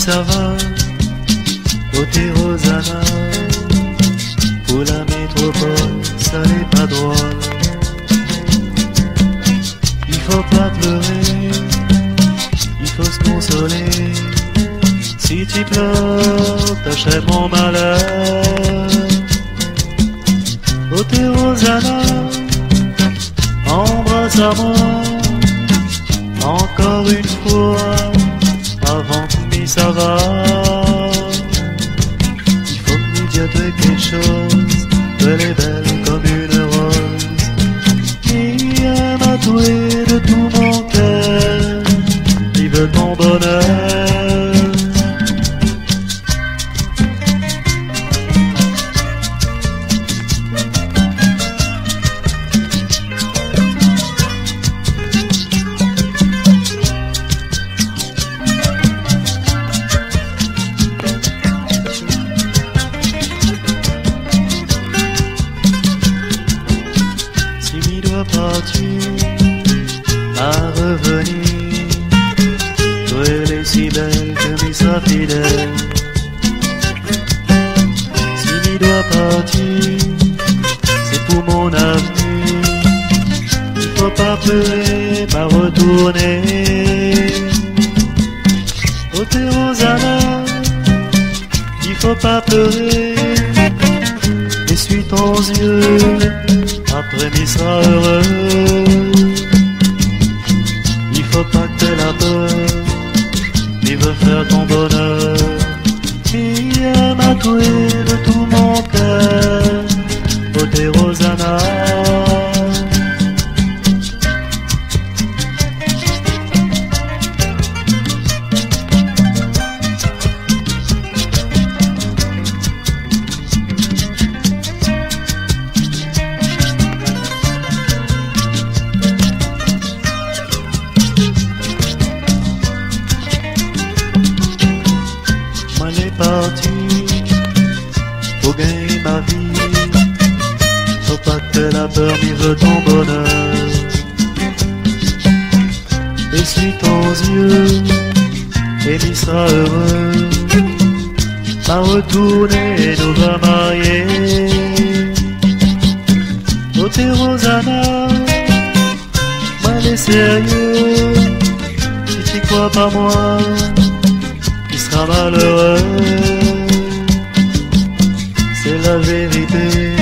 ça va, côté Rosanna, pour la métropole, ça n'est pas drôle. Il faut pas pleurer, il faut se consoler. Si tu pleures, t'achèves mon malheur. Côté Rosanna, embrasse-moi, encore une fois, avant que ça va. Il faut que nous disions quelque chose, elle est belle comme une rose. Il aime à douer de tout mon cœur, il veut ton bonheur. Partir à revenir, toi elle est si belle que m'y sera fidèle. Si m'y dois partir, c'est pour mon avenir. Il faut pas pleurer, m'a retourner. Oh t'es Rosanna, il faut pas pleurer. Essuie ton yeux, après m'y sera heureux. Il faut pas que t'aies la peur, il veut faire ton bonheur. Il aime à douer de tout mon cœur, oh t'es Rosanna. Parti pour gagner ma vie, faut pas que t'aies la peur, ni veut ton bonheur. Essuie ton yeux et m'y sera heureux. Va retourner et nous va marier. Oh t'es Rosanna, moi les sérieux, si tu crois pas moi, malheureux, c'est la vérité.